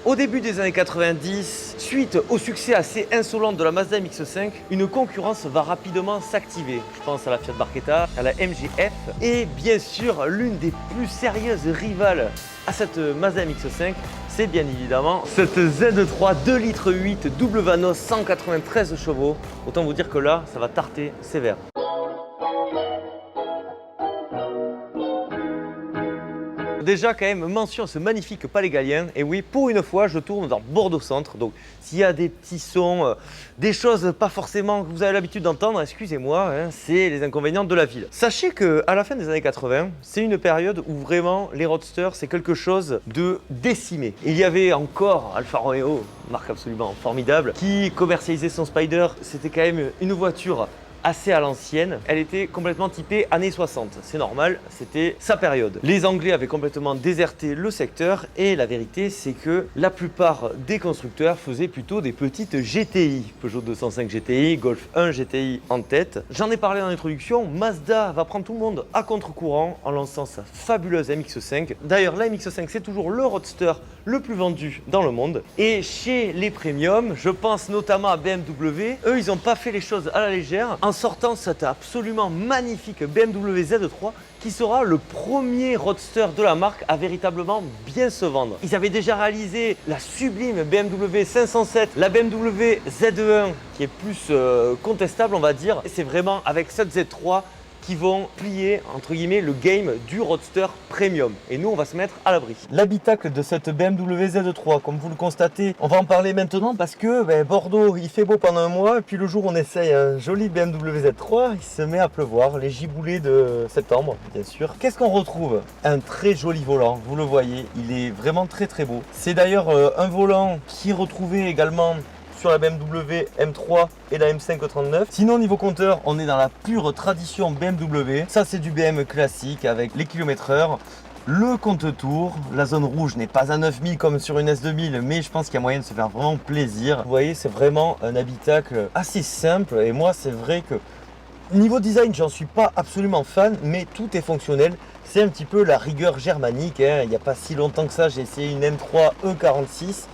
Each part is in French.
Au début des années 90, suite au succès assez insolent de la Mazda MX-5, une concurrence va rapidement s'activer. Je pense à la Fiat Barchetta, à la MG-F et bien sûr l'une des plus sérieuses rivales à cette Mazda MX-5, c'est bien évidemment cette Z3 2,8 litres double Vanos 193 chevaux. Autant vous dire que là, ça va tarter sévère. Déjà quand même mention à ce magnifique palais galien. Et oui, pour une fois, je tourne dans Bordeaux Centre. Donc s'il y a des petits sons, des choses pas forcément que vous avez l'habitude d'entendre, excusez-moi, hein, c'est les inconvénients de la ville. Sachez qu'à la fin des années 80, c'est une période où vraiment les roadsters, c'est quelque chose de décimé. Il y avait encore Alfa Romeo, marque absolument formidable, qui commercialisait son Spider. C'était quand même une voiture assez à l'ancienne. Elle était complètement typée années 60. C'est normal, c'était sa période. Les Anglais avaient complètement déserté le secteur et la vérité, c'est que la plupart des constructeurs faisaient plutôt des petites GTI. Peugeot 205 GTI, Golf 1 GTI en tête. J'en ai parlé en introduction, Mazda va prendre tout le monde à contre-courant en lançant sa fabuleuse MX-5. D'ailleurs, la MX-5, c'est toujours le roadster le plus vendu dans le monde. Et chez les premiums, je pense notamment à BMW, eux, ils n'ont pas fait les choses à la légère en sortant cette absolument magnifique BMW Z3 qui sera le premier roadster de la marque à véritablement bien se vendre. Ils avaient déjà réalisé la sublime BMW 507, la BMW Z1 qui est plus contestable on va dire. Et c'est vraiment avec cette Z3 qui vont plier, entre guillemets, le game du roadster premium. Et nous, on va se mettre à l'abri. L'habitacle de cette BMW Z3, comme vous le constatez, on va en parler maintenant parce que Bordeaux, il fait beau pendant un mois, et puis le jour où on essaye un joli BMW Z3, il se met à pleuvoir, les giboulées de septembre, bien sûr. Qu'est-ce qu'on retrouve? Un très joli volant, vous le voyez, il est vraiment très très beau. C'est d'ailleurs un volant qui est retrouvé également sur la BMW M3 et la M539. Sinon niveau compteur, on est dans la pure tradition BMW. Ça c'est du BM classique avec les kilomètres-heure. Le compte-tour, la zone rouge n'est pas à 9000 comme sur une S2000, mais je pense qu'il y a moyen de se faire vraiment plaisir. Vous voyez, c'est vraiment un habitacle assez simple et moi c'est vrai que niveau design, j'en suis pas absolument fan, mais tout est fonctionnel. C'est un petit peu la rigueur germanique, hein. Il n'y a pas si longtemps que ça, j'ai essayé une M3 E46.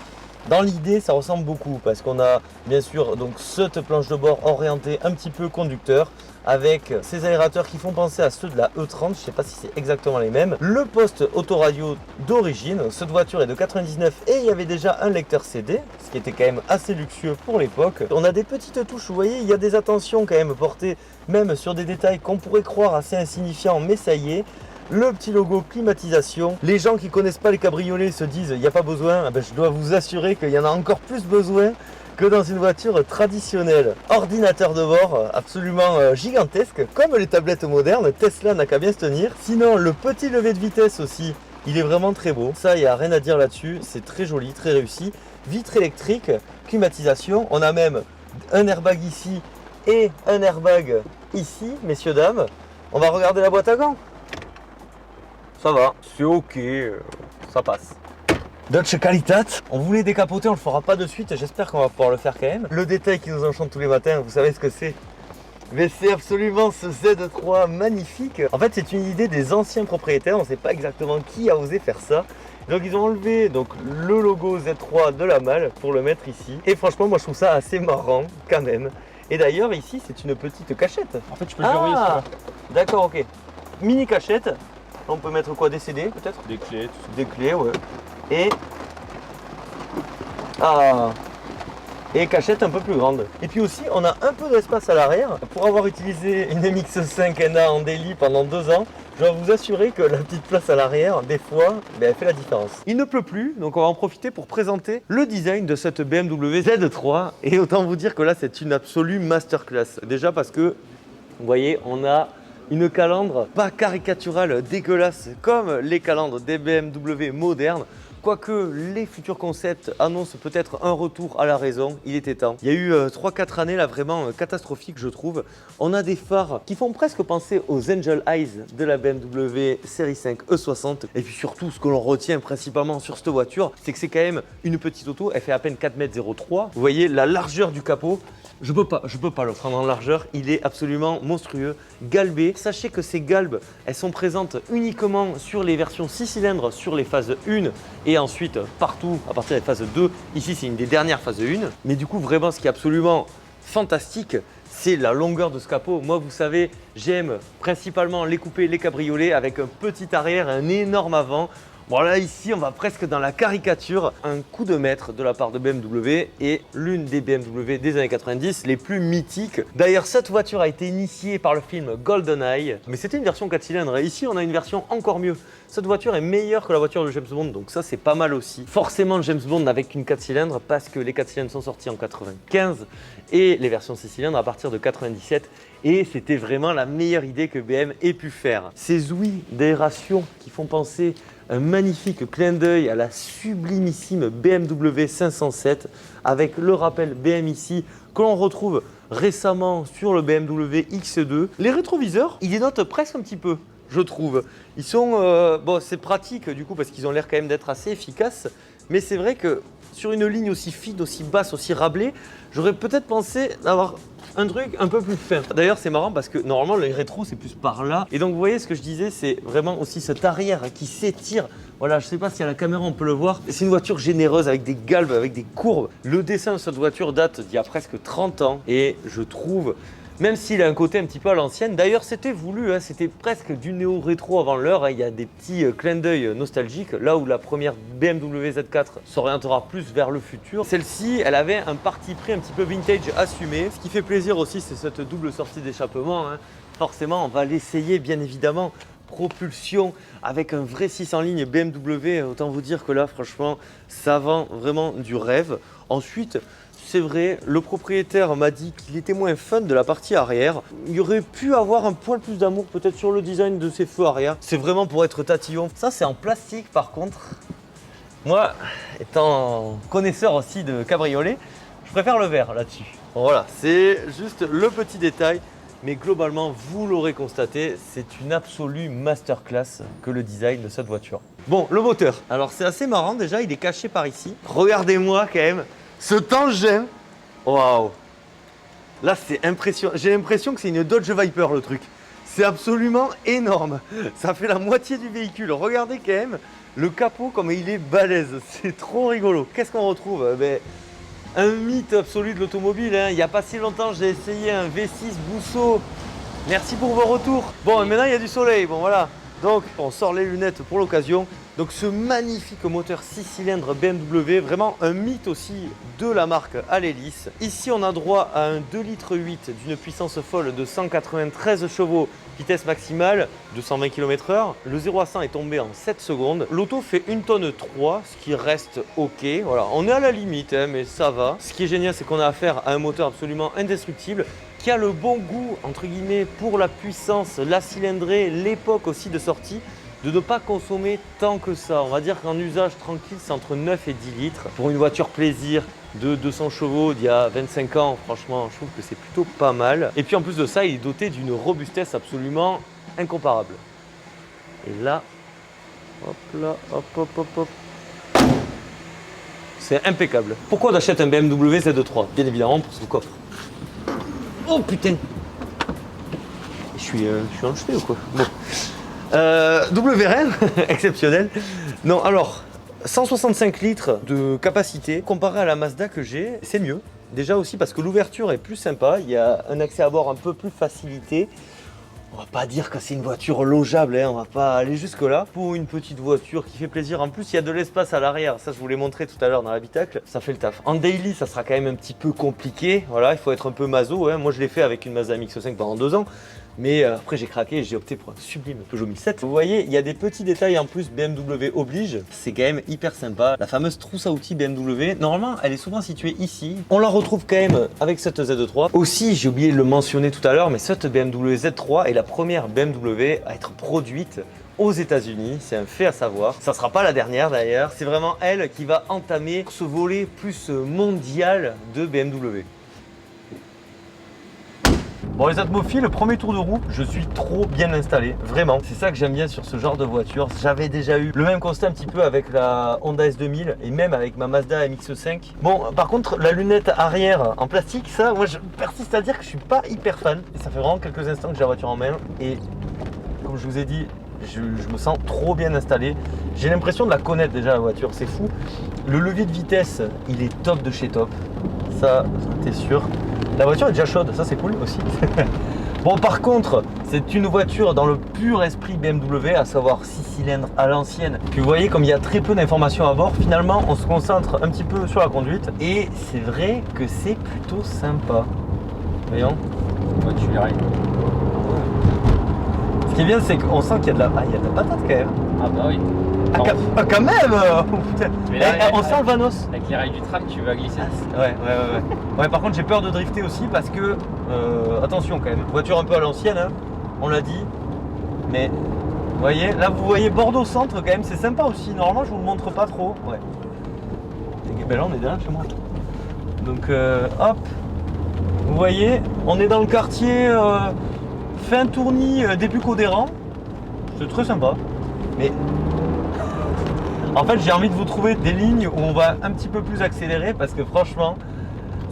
Dans l'idée, ça ressemble beaucoup parce qu'on a bien sûr donc cette planche de bord orientée un petit peu conducteur avec ces aérateurs qui font penser à ceux de la E30, je ne sais pas si c'est exactement les mêmes. Le poste autoradio d'origine, cette voiture est de 99 et il y avait déjà un lecteur CD, ce qui était quand même assez luxueux pour l'époque. On a des petites touches, vous voyez, il y a des attentions quand même portées même sur des détails qu'on pourrait croire assez insignifiants, mais ça y est. Le petit logo climatisation. Les gens qui connaissent pas les cabriolets se disent il n'y a pas besoin. Je dois vous assurer qu'il y en a encore plus besoin que dans une voiture traditionnelle. Ordinateur de bord absolument gigantesque, comme les tablettes modernes. Tesla n'a qu'à bien se tenir. Sinon, le petit lever de vitesse aussi, il est vraiment très beau. Ça, il n'y a rien à dire là-dessus. C'est très joli, très réussi. Vitre électrique, climatisation. On a même un airbag ici et un airbag ici, messieurs, dames. On va regarder la boîte à gants. Ça va, c'est ok, ça passe. Dodge Qualitat, on voulait décapoter, on le fera pas de suite, j'espère qu'on va pouvoir le faire quand même. Le détail qui nous enchante tous les matins, vous savez ce que c'est? Mais c'est absolument ce Z3 magnifique. En fait, c'est une idée des anciens propriétaires, on ne sait pas exactement qui a osé faire ça. Donc ils ont enlevé donc, le logo Z3 de la malle pour le mettre ici. Et franchement, moi je trouve ça assez marrant quand même. Et d'ailleurs, ici, c'est une petite cachette. En fait, tu peux le verrouiller sur là. D'accord, ok. Mini cachette. On peut mettre quoi? Des CD peut-être? Des clés, tout ça. Des clés, ouais. Et... Ah, et cachette un peu plus grande. Et puis aussi, on a un peu d'espace à l'arrière. Pour avoir utilisé une MX-5 NA en daily pendant 2 ans, je dois vous assurer que la petite place à l'arrière, des fois, elle fait la différence. Il ne pleut plus, donc on va en profiter pour présenter le design de cette BMW Z3. Et autant vous dire que là, c'est une absolue masterclass. Déjà parce que, vous voyez, on a une calandre pas caricaturale dégueulasse comme les calandres des BMW modernes. Quoique les futurs concepts annoncent peut-être un retour à la raison, il était temps. Il y a eu 3-4 années là vraiment catastrophiques je trouve. On a des phares qui font presque penser aux Angel Eyes de la BMW série 5 E60. Et puis surtout ce que l'on retient principalement sur cette voiture, c'est que c'est quand même une petite auto, elle fait à peine 4,03 m. Vous voyez la largeur du capot. Je peux pas le prendre en largeur, il est absolument monstrueux, galbé. Sachez que ces galbes, elles sont présentes uniquement sur les versions 6 cylindres, sur les phases 1 et ensuite partout à partir des phases 2. Ici, c'est une des dernières phases 1. Mais du coup, vraiment, ce qui est absolument fantastique, c'est la longueur de ce capot. Moi, vous savez, j'aime principalement les coupés, les cabriolets avec un petit arrière, un énorme avant. Bon là ici on va presque dans la caricature, un coup de maître de la part de BMW et l'une des BMW des années 90 les plus mythiques. D'ailleurs cette voiture a été initiée par le film GoldenEye, mais c'était une version 4 cylindres et ici on a une version encore mieux. Cette voiture est meilleure que la voiture de James Bond, donc ça c'est pas mal aussi. Forcément James Bond avec une 4 cylindres parce que les 4 cylindres sont sortis en 95 et les versions 6 cylindres à partir de 97. Et c'était vraiment la meilleure idée que BM ait pu faire. Ces ouïes d'aération qui font penser un magnifique clin d'œil à la sublimissime BMW 507 avec le rappel BM ici que l'on retrouve récemment sur le BMW X2. Les rétroviseurs, ils dénotent presque un petit peu, je trouve. Ils sont, bon, c'est pratique du coup parce qu'ils ont l'air quand même d'être assez efficaces, mais c'est vrai que sur une ligne aussi fine, aussi basse, aussi rablée, j'aurais peut-être pensé d'avoir un truc un peu plus fin. D'ailleurs, c'est marrant parce que normalement, les rétros, c'est plus par là. Et donc, vous voyez, ce que je disais, c'est vraiment aussi cet arrière qui s'étire. Voilà, je ne sais pas si à la caméra, on peut le voir. C'est une voiture généreuse avec des galbes, avec des courbes. Le dessin de cette voiture date d'il y a presque 30 ans. Et je trouve, même s'il a un côté un petit peu à l'ancienne, d'ailleurs c'était voulu, hein, c'était presque du néo-rétro avant l'heure, hein, il y a des petits clins d'œil nostalgiques, là où la première BMW Z4 s'orientera plus vers le futur. Celle-ci, elle avait un parti pris un petit peu vintage assumé. Ce qui fait plaisir aussi, c'est cette double sortie d'échappement, hein. Forcément, on va l'essayer bien évidemment. Propulsion avec un vrai 6 en ligne BMW, autant vous dire que là franchement ça vend vraiment du rêve. Ensuite, c'est vrai, le propriétaire m'a dit qu'il était moins fan de la partie arrière. Il aurait pu avoir un poil plus d'amour peut-être sur le design de ses feux arrière. C'est vraiment pour être tatillon. Ça c'est en plastique par contre. Moi, étant connaisseur aussi de cabriolet, je préfère le verre là-dessus. Voilà, c'est juste le petit détail. Mais globalement, vous l'aurez constaté, c'est une absolue masterclass que le design de cette voiture. Bon, le moteur. Alors c'est assez marrant déjà, il est caché par ici. Regardez-moi quand même ce tangent. Waouh! Là c'est impressionnant. J'ai l'impression que c'est une Dodge Viper le truc. C'est absolument énorme. Ça fait la moitié du véhicule. Regardez quand même le capot comme il est balèze. C'est trop rigolo. Qu'est-ce qu'on retrouve? Un mythe absolu de l'automobile, hein. Il n'y a pas si longtemps, j'ai essayé un V6 Bousseau. Merci pour vos retours. Bon, et maintenant il y a du soleil. Bon, voilà. Donc, on sort les lunettes pour l'occasion. Donc, ce magnifique moteur 6 cylindres BMW, vraiment un mythe aussi de la marque à l'hélice. Ici, on a droit à un 2,8 litres d'une puissance folle de 193 chevaux, vitesse maximale de 120 km/h. Le 0 à 100 est tombé en 7 secondes. L'auto fait 1,3 tonne, ce qui reste ok. Voilà, on est à la limite, hein, mais ça va. Ce qui est génial, c'est qu'on a affaire à un moteur absolument indestructible qui a le bon goût, entre guillemets, pour la puissance, la cylindrée, l'époque aussi de sortie, de ne pas consommer tant que ça. On va dire qu'en usage tranquille, c'est entre 9 et 10 litres. Pour une voiture plaisir de 200 chevaux d'il y a 25 ans, franchement, je trouve que c'est plutôt pas mal. Et puis en plus de ça, il est doté d'une robustesse absolument incomparable. Et là, hop là, hop, hop, hop, hop. C'est impeccable. Pourquoi on achète un BMW Z3? Bien évidemment pour ce coffre. Oh putain! Je suis enjeté ou quoi? Bon. WRN, exceptionnel. Non, alors, 165 litres de capacité. Comparé à la Mazda que j'ai, c'est mieux. Déjà aussi parce que l'ouverture est plus sympa. Il y a un accès à bord un peu plus facilité. On va pas dire que c'est une voiture logeable, hein. On va pas aller jusque là. Pour une petite voiture qui fait plaisir, en plus il y a de l'espace à l'arrière, ça je vous l'ai montré tout à l'heure dans l'habitacle, ça fait le taf. En daily ça sera quand même un petit peu compliqué, voilà, il faut être un peu maso, hein. Moi je l'ai fait avec une Mazda MX-5 pendant 2 ans. Mais après j'ai craqué et j'ai opté pour un sublime Peugeot 1007. Vous voyez, il y a des petits détails en plus, BMW oblige. C'est quand même hyper sympa. La fameuse trousse à outils BMW, normalement elle est souvent située ici. On la retrouve quand même avec cette Z3. Aussi, j'ai oublié de le mentionner tout à l'heure, mais cette BMW Z3 est la première BMW à être produite aux États-Unis, c'est un fait à savoir. Ça ne sera pas la dernière d'ailleurs, c'est vraiment elle qui va entamer ce volet plus mondial de BMW. Bon, les atmophiles, le premier tour de roue, je suis trop bien installé, vraiment. C'est ça que j'aime bien sur ce genre de voiture. J'avais déjà eu le même constat un petit peu avec la Honda S2000 et même avec ma Mazda MX-5. Bon, par contre, la lunette arrière en plastique, ça, moi je persiste à dire que je suis pas hyper fan. Et ça fait vraiment quelques instants que j'ai la voiture en main et comme je vous ai dit, je me sens trop bien installé. J'ai l'impression de la connaître déjà la voiture, c'est fou. Le levier de vitesse, il est top de chez top. Ça, t'es sûr. La voiture est déjà chaude, ça c'est cool aussi. Bon, par contre, c'est une voiture dans le pur esprit BMW, à savoir 6 cylindres à l'ancienne. Puis vous voyez, comme il y a très peu d'informations à bord, finalement, on se concentre un petit peu sur la conduite. Et c'est vrai que c'est plutôt sympa. Voyons. Ouais, tu verras. Ce qui est bien, c'est qu'on sent qu'il y a de la, il y a de la patate quand même. Ah bah oui. Quand même oh, putain. Mais là, On sent le Vanos. Avec les rails du tram, tu vas glisser. Ouais. Ouais, par contre, j'ai peur de drifter aussi parce que, attention quand même, voiture un peu à l'ancienne, hein, on l'a dit. Mais, vous voyez, là vous voyez Bordeaux Centre quand même, c'est sympa aussi. Normalement, je vous le montre pas trop. Ouais. Ben là, on est derrière chez moi. Donc, hop. Vous voyez, on est dans le quartier fin Tourny, début Codéran. C'est très sympa. Mais en fait, j'ai envie de vous trouver des lignes où on va un petit peu plus accélérer parce que franchement,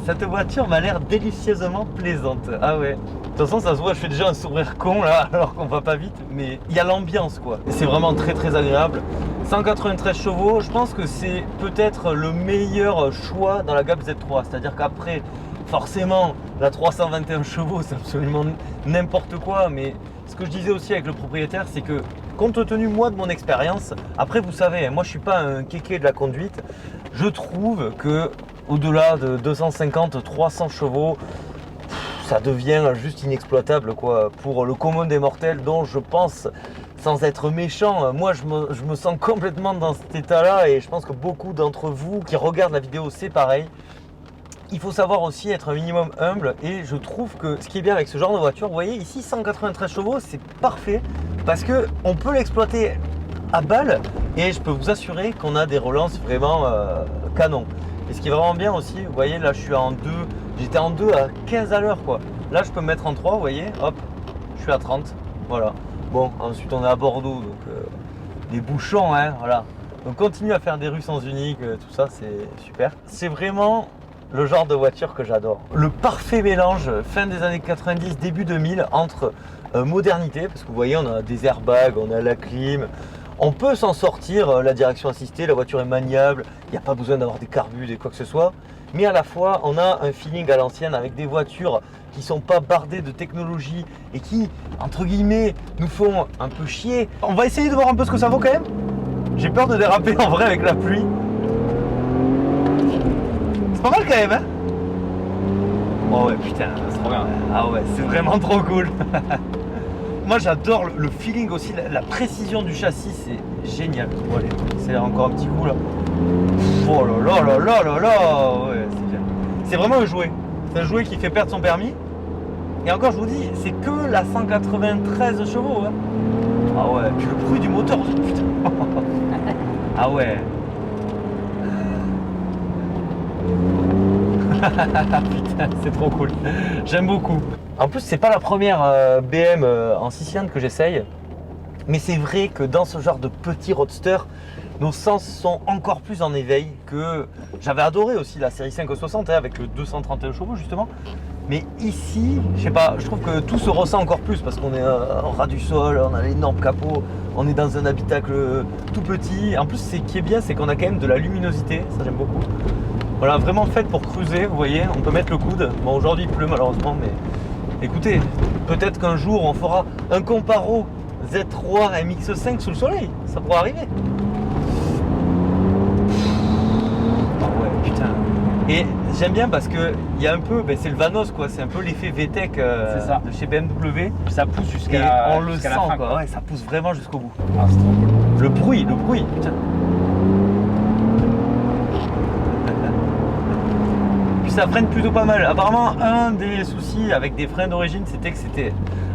cette voiture m'a l'air délicieusement plaisante. Ah ouais. De toute façon, ça se voit, je fais déjà un sourire con là alors qu'on va pas vite, mais il y a l'ambiance quoi. C'est vraiment très agréable. 193 chevaux, je pense que c'est peut-être le meilleur choix dans la gamme Z3. C'est-à-dire qu'après, forcément, la 321 chevaux, c'est absolument n'importe quoi, mais ce que je disais aussi avec le propriétaire, c'est que compte tenu moi de mon expérience, après vous savez, moi je suis pas un kéké de la conduite, je trouve que au-delà de 250-300 chevaux, ça devient juste inexploitable quoi. Pour le commun des mortels dont je pense, sans être méchant, moi je me sens complètement dans cet état-là et je pense que beaucoup d'entre vous qui regardent la vidéo c'est pareil. Il faut savoir aussi être un minimum humble et je trouve que ce qui est bien avec ce genre de voiture, vous voyez ici 193 chevaux, c'est parfait parce que on peut l'exploiter à balle et je peux vous assurer qu'on a des relances vraiment canon. Et ce qui est vraiment bien aussi, vous voyez là je suis en 2, j'étais en 2 à 15 à l'heure quoi. Là je peux me mettre en 3, vous voyez, hop, je suis à 30, voilà. Bon, ensuite on est à Bordeaux, donc des bouchons, hein, voilà. Donc continue à faire des rues sens unique, tout ça c'est super. C'est vraiment le genre de voiture que j'adore. Le parfait mélange fin des années 90, début 2000 entre modernité, parce que vous voyez on a des airbags, on a la clim, on peut s'en sortir, la direction assistée, la voiture est maniable, il n'y a pas besoin d'avoir des carbus et quoi que ce soit, mais à la fois on a un feeling à l'ancienne avec des voitures qui sont pas bardées de technologie et qui, entre guillemets, nous font un peu chier. On va essayer de voir un peu ce que ça vaut quand même. J'ai peur de déraper en vrai avec la pluie. C'est pas mal quand même, hein? Oh ouais, putain, C'est trop bien. ah ouais, c'est vraiment trop cool. Moi j'adore le feeling aussi, la précision du châssis, c'est génial. Bon, allez, c'est encore un petit coup là. Oh là là là là là là, ouais, c'est bien. C'est vraiment un jouet. C'est un jouet qui fait perdre son permis. Et encore, je vous dis, c'est que la 193 chevaux. Hein. Ah ouais, puis le bruit du moteur, putain. Ah ouais. Putain, c'est trop cool. J'aime beaucoup. En plus, c'est pas la première BM en 6 cylindres que j'essaye. Mais c'est vrai que dans ce genre de petit roadster, nos sens sont encore plus en éveil que j'avais adoré aussi la série 560 hein, avec le 231 chevaux justement. Mais ici, je sais pas, je trouve que tout se ressent encore plus parce qu'on est au ras du sol, on a l'énorme capot, on est dans un habitacle tout petit. En plus, ce qui est bien, c'est qu'on a quand même de la luminosité, ça j'aime beaucoup. Voilà, vraiment faite pour cruiser, vous voyez, on peut mettre le coude. Bon, aujourd'hui il pleut malheureusement, mais écoutez, peut-être qu'un jour on fera un comparo Z3 MX5 sous le soleil, ça pourrait arriver. Oh ouais, putain. Et j'aime bien parce que il y a un peu, ben c'est le Vanos quoi, c'est un peu l'effet VTEC de chez BMW. Ça pousse Et jusqu'à on le sent la fin, quoi, ouais, ça pousse vraiment jusqu'au bout. Ah, c'est trop cool. Le bruit, putain. Puis ça freine plutôt pas mal. Apparemment, un des soucis avec des freins d'origine, c'était que c'était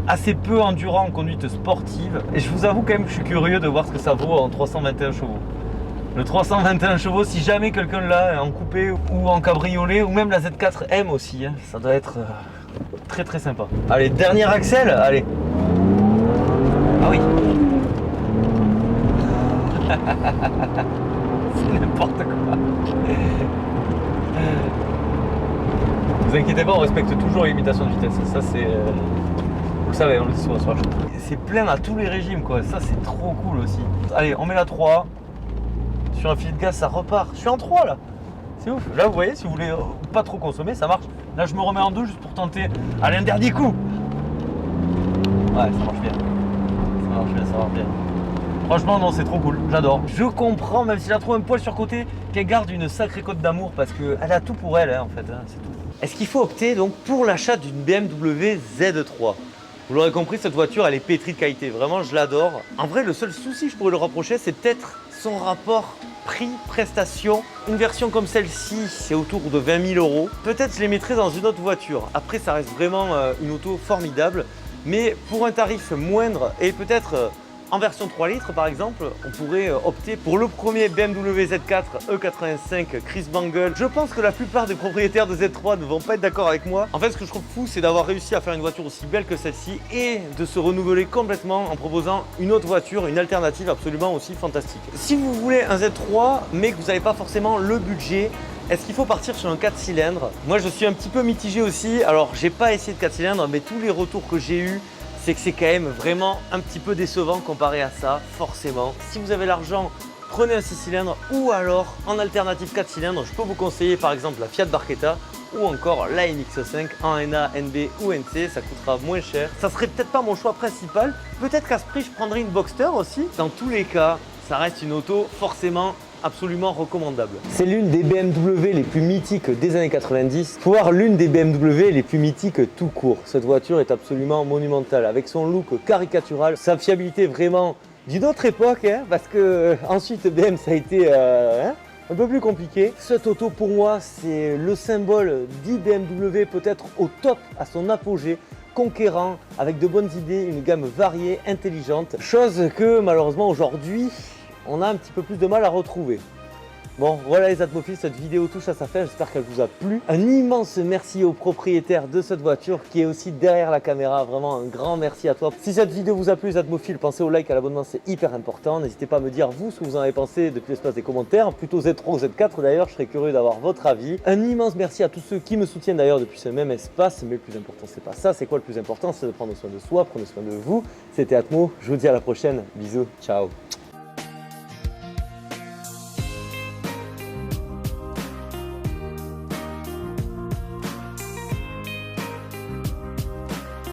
assez peu endurant en conduite sportive. Et je vous avoue quand même que je suis curieux de voir ce que ça vaut en 321 chevaux. Le 321 chevaux, si jamais quelqu'un l'a en coupé ou en cabriolet, ou même la Z4M aussi, hein, ça doit être très très sympa. Allez, dernier axel, allez. Ah oui. C'est n'importe quoi. Vous inquiétez pas, on respecte toujours les limitations de vitesse. Ça c'est... Vous le savez, on le dit souvent sur la chaîne. C'est plein à tous les régimes quoi, ça c'est trop cool aussi. Allez, on met la 3. Sur un filet de gaz, ça repart. Je suis en 3 là. C'est ouf. Là, vous voyez, si vous voulez pas trop consommer, ça marche. Là, je me remets en 2 juste pour tenter. Allez, un dernier coup. Ouais, ça marche bien. Ça marche bien, ça marche bien. Franchement, non, c'est trop cool. J'adore. Je comprends, même si je la trouve un poil surcotée, qu'elle garde une sacrée cote d'amour parce qu'elle a tout pour elle, hein, en fait. Hein, c'est tout. Est-ce qu'il faut opter donc pour l'achat d'une BMW Z3 ? Vous l'aurez compris, cette voiture, elle est pétrie de qualité. Vraiment, je l'adore. En vrai, le seul souci que je pourrais le rapprocher, c'est peut-être son rapport prix-prestation. Une version comme celle-ci, c'est autour de 20 000 €. Peut-être je les mettrais dans une autre voiture. Après, ça reste vraiment une auto formidable. Mais pour un tarif moindre et peut-être en version 3 litres par exemple, on pourrait opter pour le premier BMW Z4 E85 Chris Bangle. Je pense que la plupart des propriétaires de Z3 ne vont pas être d'accord avec moi. En fait, ce que je trouve fou, c'est d'avoir réussi à faire une voiture aussi belle que celle-ci et de se renouveler complètement en proposant une autre voiture, une alternative absolument aussi fantastique. Si vous voulez un Z3 mais que vous n'avez pas forcément le budget, est-ce qu'il faut partir sur un 4 cylindres? Moi, je suis un petit peu mitigé aussi. Alors, j'ai pas essayé de 4 cylindres, mais tous les retours que j'ai eus, c'est que c'est quand même vraiment un petit peu décevant comparé à ça, forcément. Si vous avez l'argent, prenez un 6 cylindres ou alors en alternative 4 cylindres, je peux vous conseiller par exemple la Fiat Barchetta ou encore la MX-5 en NA, NB ou NC, ça coûtera moins cher. Ça serait peut-être pas mon choix principal, peut-être qu'à ce prix je prendrais une Boxster aussi. Dans tous les cas, ça reste une auto forcément absolument recommandable. C'est l'une des BMW les plus mythiques des années 90, voire l'une des BMW les plus mythiques tout court. Cette voiture est absolument monumentale, avec son look caricatural, sa fiabilité vraiment d'une autre époque, hein, parce que ensuite BM ça a été un peu plus compliqué. Cette auto pour moi c'est le symbole d'IBMW peut-être au top, à son apogée, conquérant, avec de bonnes idées, une gamme variée, intelligente, chose que malheureusement aujourd'hui on a un petit peu plus de mal à retrouver. Bon, voilà les atmophiles, cette vidéo touche à sa fin, j'espère qu'elle vous a plu. Un immense merci au propriétaire de cette voiture qui est aussi derrière la caméra, vraiment un grand merci à toi. Si cette vidéo vous a plu les atmophiles, pensez au like, à l'abonnement, c'est hyper important. N'hésitez pas à me dire vous ce que vous en avez pensé depuis l'espace des commentaires, plutôt Z3 ou Z4 d'ailleurs, je serais curieux d'avoir votre avis. Un immense merci à tous ceux qui me soutiennent d'ailleurs depuis ce même espace, mais le plus important c'est pas ça, c'est quoi le plus important? C'est de prendre soin de soi, prenez soin de vous. C'était Atmo, je vous dis à la prochaine, bisous, ciao.